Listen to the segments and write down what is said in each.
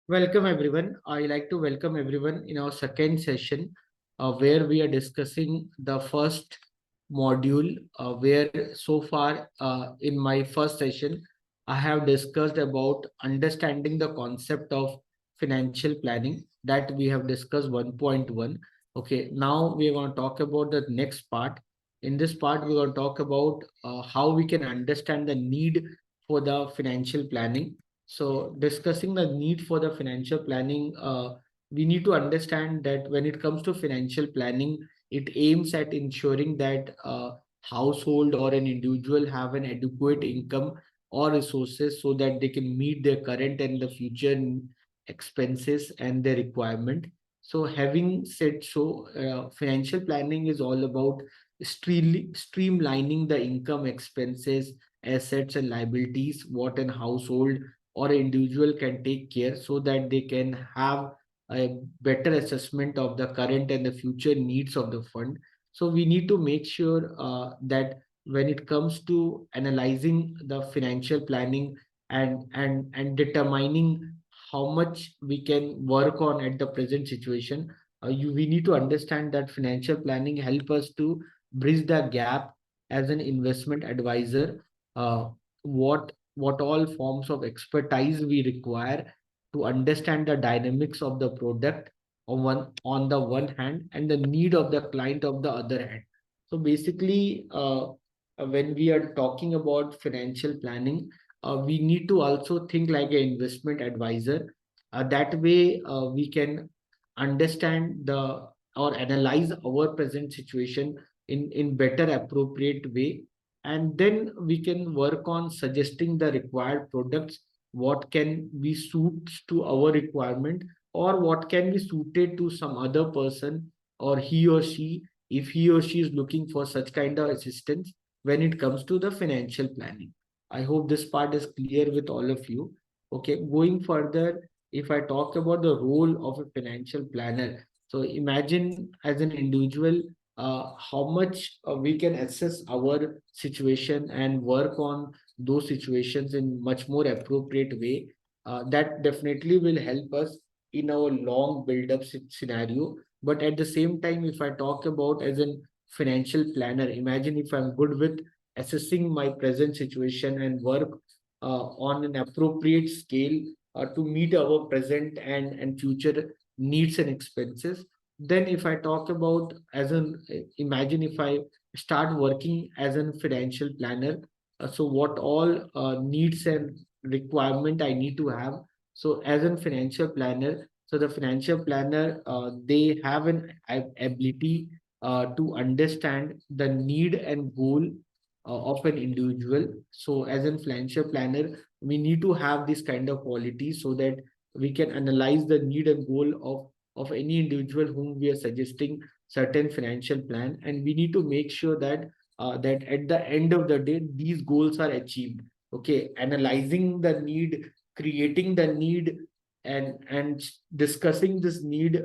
Welcome everyone. I like to welcome everyone in our second session, where we are discussing the first module. Where so far in my first session, I have discussed about understanding the concept of financial planning. That we have discussed 1.1. Okay, now we are going to talk about the next part. In this part, we're going to talk about how we can understand the need for the financial planning. So discussing the need for the financial planning, we need to understand that when it comes to financial planning, it aims at ensuring that household or an individual have an adequate income or resources so that they can meet their current and the future expenses and their requirement. So having said so, financial planning is all about streamlining the income, expenses, assets and liabilities, what an household or an individual can take care so that they can have a better assessment of the current and the future needs of the fund. So we need to make sure that when it comes to analyzing the financial planning and determining how much we can work on at the present situation, we need to understand that financial planning help us to bridge the gap as an investment advisor. uh, what all forms of expertise we require to understand the dynamics of the product on the one hand and the need of the client of the other hand. So basically, when we are talking about financial planning, we need to also think like an investment advisor. That way, we can understand the or analyze our present situation in better appropriate way, and then we can work on suggesting the required products, what can be suits to our requirement or what can be suited to some other person, or he or she, if he or she is looking for such kind of assistance when it comes to the financial planning. I hope this part is clear with all of you. Okay, going further, if I talk about the role of a financial planner, so imagine as an individual, how much we can assess our situation and work on those situations in much more appropriate way. That definitely will help us in our long build-up scenario. But at the same time, if I talk about as a financial planner, imagine if I'm good with assessing my present situation and work on an appropriate scale to meet our present and future needs and expenses. Then if I talk about as an imagine if I start working as a financial planner, so what all needs and requirement I need to have. So as a financial planner, so the financial planner, they have an ability to understand the need and goal of an individual. So as a financial planner, we need to have this kind of quality so that we can analyze the need and goal of any individual whom we are suggesting certain financial plan, and we need to make sure that that at the end of the day these goals are achieved. Okay, analyzing the need, creating the need, and discussing this need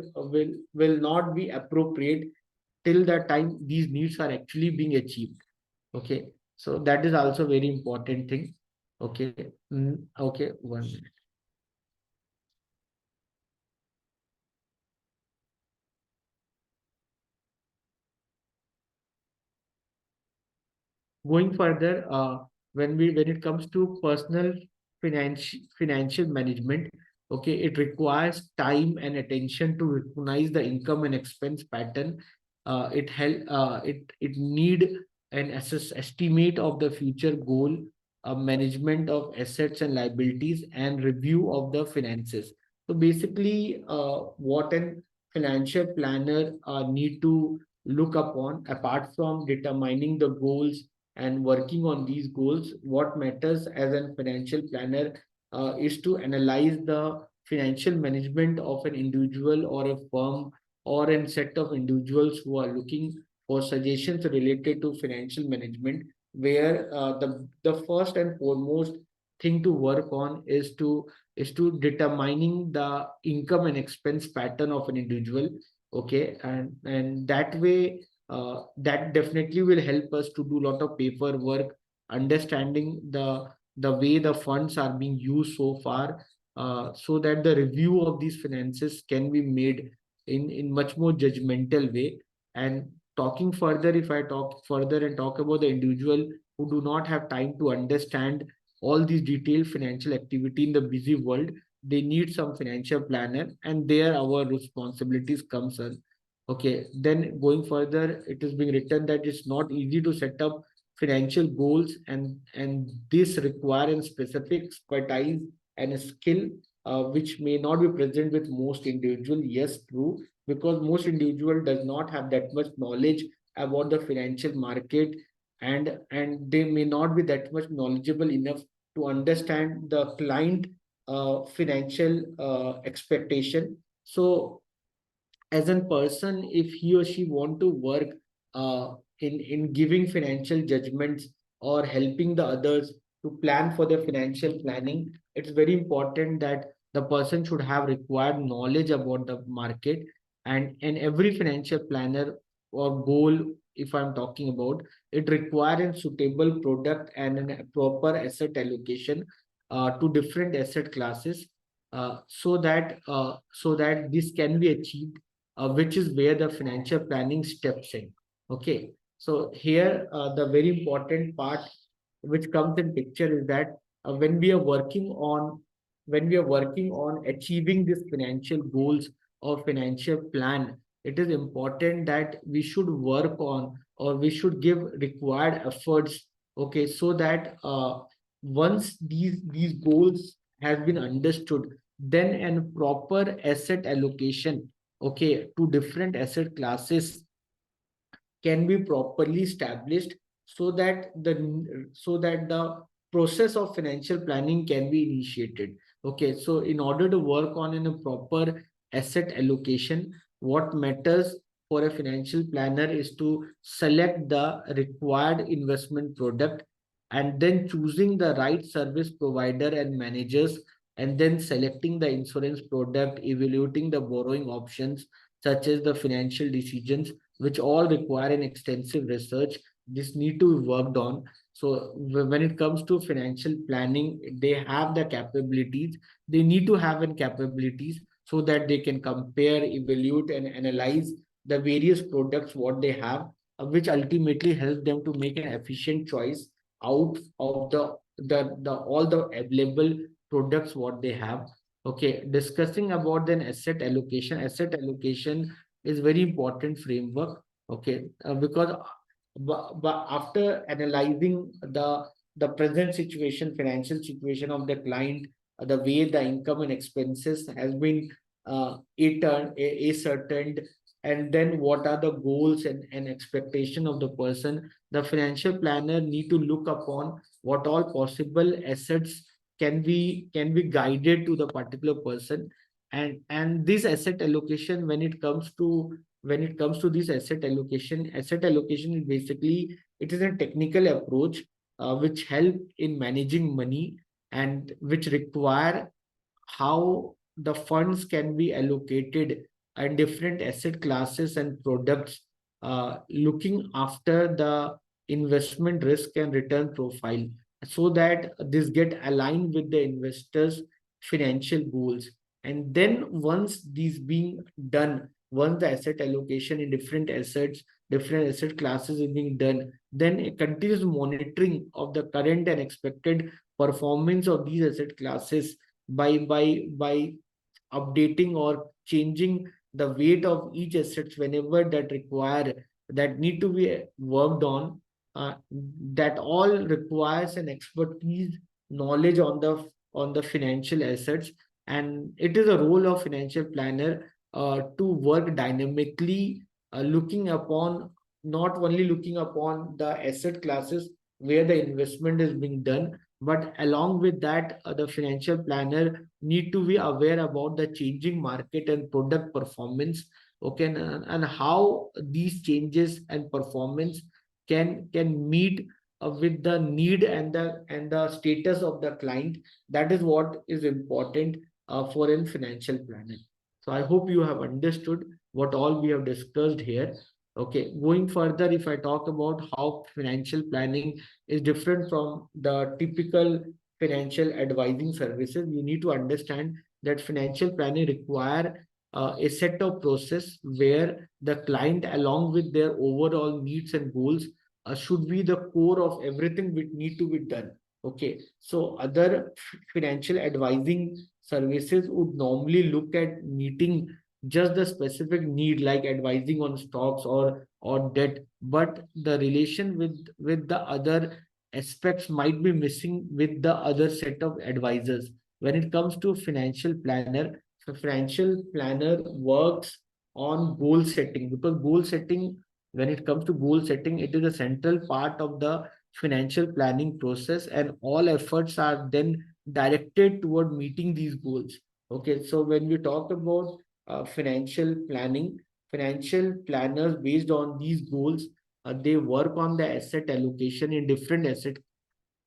will not be appropriate till the time these needs are actually being achieved. Okay, so that is also very important thing. Okay. Okay, 1 minute. Going further, when it comes to personal financial management, okay, it requires time and attention to recognize the income and expense pattern. It need an estimate of the future goal, management of assets and liabilities, and review of the finances. So basically, what an financial planner need to look upon, apart from determining the goals and working on these goals, what matters as a financial planner is to analyze the financial management of an individual or a firm or a set of individuals who are looking for suggestions related to financial management, where the first and foremost thing to work on is to determining the income and expense pattern of an individual. Okay, and that way, that definitely will help us to do a lot of paperwork, understanding the way the funds are being used so far, so that the review of these finances can be made in much more judgmental way. And talking further, if I talk further and talk about the individual who do not have time to understand all these detailed financial activity in the busy world, they need some financial planner, and there our responsibilities comes in. Okay, then going further, it is being written that it's not easy to set up financial goals, and this require a specific expertise and a skill, which may not be present with most individual. Yes, true, because most individual does not have that much knowledge about the financial market, and they may not be that much knowledgeable enough to understand the client financial expectation. So as a person, if he or she want to work in giving financial judgments or helping the others to plan for their financial planning, it's very important that the person should have required knowledge about the market. And every financial planner or goal, if I'm talking about, it requires a suitable product and a proper asset allocation to different asset classes, so that this can be achieved, which is where the financial planning steps in. Okay, so here the very important part which comes in picture is that when we are working on achieving these financial goals or financial plan, it is important that we should work on, or we should give required efforts. Okay, so that once these goals have been understood, then a proper asset allocation, okay, to different asset classes can be properly established, so that the process of financial planning can be initiated. Okay, so in order to work on in a proper asset allocation, what matters for a financial planner is to select the required investment product, and then choosing the right service provider and managers, and then selecting the insurance product, evaluating the borrowing options, such as the financial decisions, which all require an extensive research. This need to be worked on. So when it comes to financial planning, they have the capabilities. They need to have an capabilities so that they can compare, evaluate, and analyze the various products what they have, which ultimately helps them to make an efficient choice out of the all the available products what they have. Okay, discussing about then asset allocation. Asset allocation is very important framework. Okay, because but after analyzing the present situation, financial situation of the client, the way the income and expenses has been ascertained, and then what are the goals and expectation of the person, the financial planner need to look upon what all possible assets can be guided to the particular person. And this asset allocation, when it comes to this asset allocation is basically, it is a technical approach which help in managing money, and which require how the funds can be allocated and different asset classes and products, looking after the investment risk and return profile, so that this get aligned with the investors financial goals. And then once these being done, once the asset allocation in different asset classes is being done, then a continuous monitoring of the current and expected performance of these asset classes by updating or changing the weight of each assets whenever that require, that need to be worked on, that all requires an expertise knowledge on the financial assets. And it is a role of financial planner to work dynamically, looking upon, not only looking upon the asset classes where the investment is being done, but along with that, the financial planner need to be aware about the changing market and product performance. Okay, and how these changes and performance can meet with the need and the status of the client. That is what is important for a financial planner. So I hope you have understood what all we have discussed here. Okay, going further, if I talk about how financial planning is different from the typical financial advising services, you need to understand that financial planning require a set of process where the client, along with their overall needs and goals, should be the core of everything which need to be done. Okay, so other financial advising services would normally look at meeting just the specific need, like advising on stocks or debt, but the relation with the other aspects might be missing with the other set of advisors. When it comes to financial planner, the financial planner works on goal setting, because goal setting, when it comes to goal setting, it is a central part of the financial planning process, and all efforts are then directed toward meeting these goals. Okay, so when we talk about financial planning, financial planners, based on these goals, they work on the asset allocation in different asset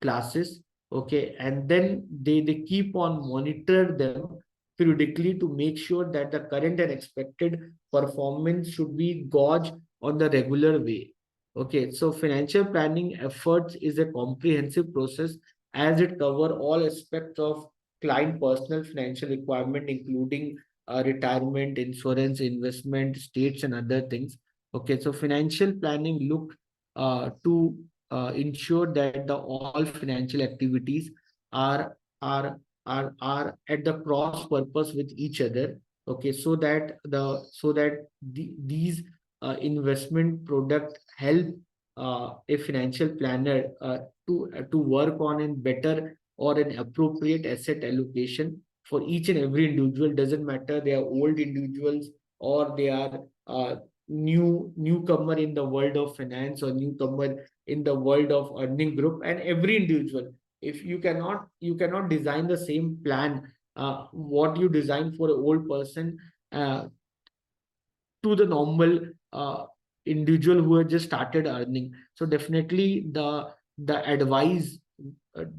classes. Okay, and then they keep on monitor them periodically to make sure that the current and expected performance should be gauged on the regular way. Okay, so financial planning efforts is a comprehensive process, as it cover all aspects of client personal financial requirement, including retirement, insurance, investment, states, and other things. Okay, so financial planning look to ensure that the all financial activities are are are at the cross purpose with each other. Okay, so that these investment product help a financial planner to work on a better or an appropriate asset allocation for each and every individual. Doesn't matter they are old individuals or they are newcomer in the world of finance or newcomer in the world of earning group. And every individual, if you cannot design the same plan what you design for an old person uh, to the normal individual who had just started earning. So definitely the advice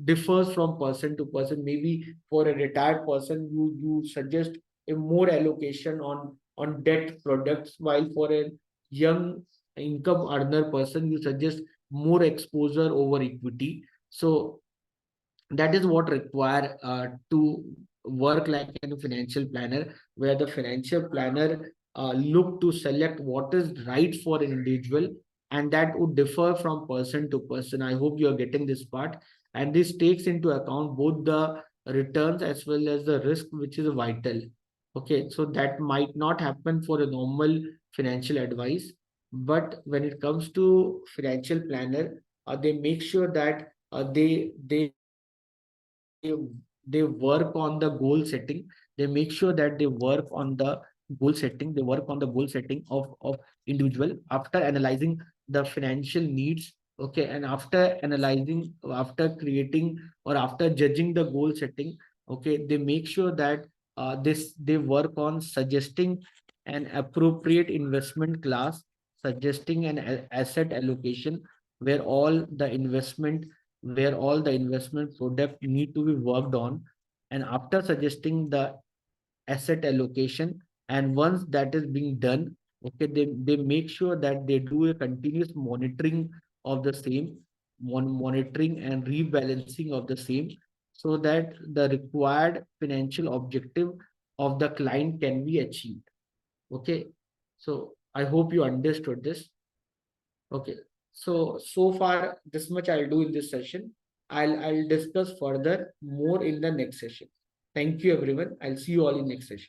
differs from person to person. Maybe for a retired person, you suggest a more allocation on debt products, while for a young income earner person, you suggest more exposure over equity. So that is what require to work like a financial planner, where the financial planner look to select what is right for an individual, and that would differ from person to person. I hope you are getting this part, and this takes into account both the returns as well as the risk, which is vital. Okay, so that might not happen for a normal financial advice, but when it comes to financial planner, they make sure that they work on the goal setting. They make sure that they work on the goal setting. They work on the goal setting of individual after analyzing the financial needs. Okay, and after analyzing, after creating or after judging the goal setting, okay, they make sure that they work on suggesting an appropriate investment class, suggesting an asset allocation where all the investment product need to be worked on. And after suggesting the asset allocation, and once that is being done, okay, they make sure that they do a continuous monitoring of the same, monitoring and rebalancing of the same, so that the required financial objective of the client can be achieved. Okay, so I hope you understood this. Okay, so far this much I'll do in this session. I'll discuss further more in the next session. Thank you everyone. I'll see you all in next session.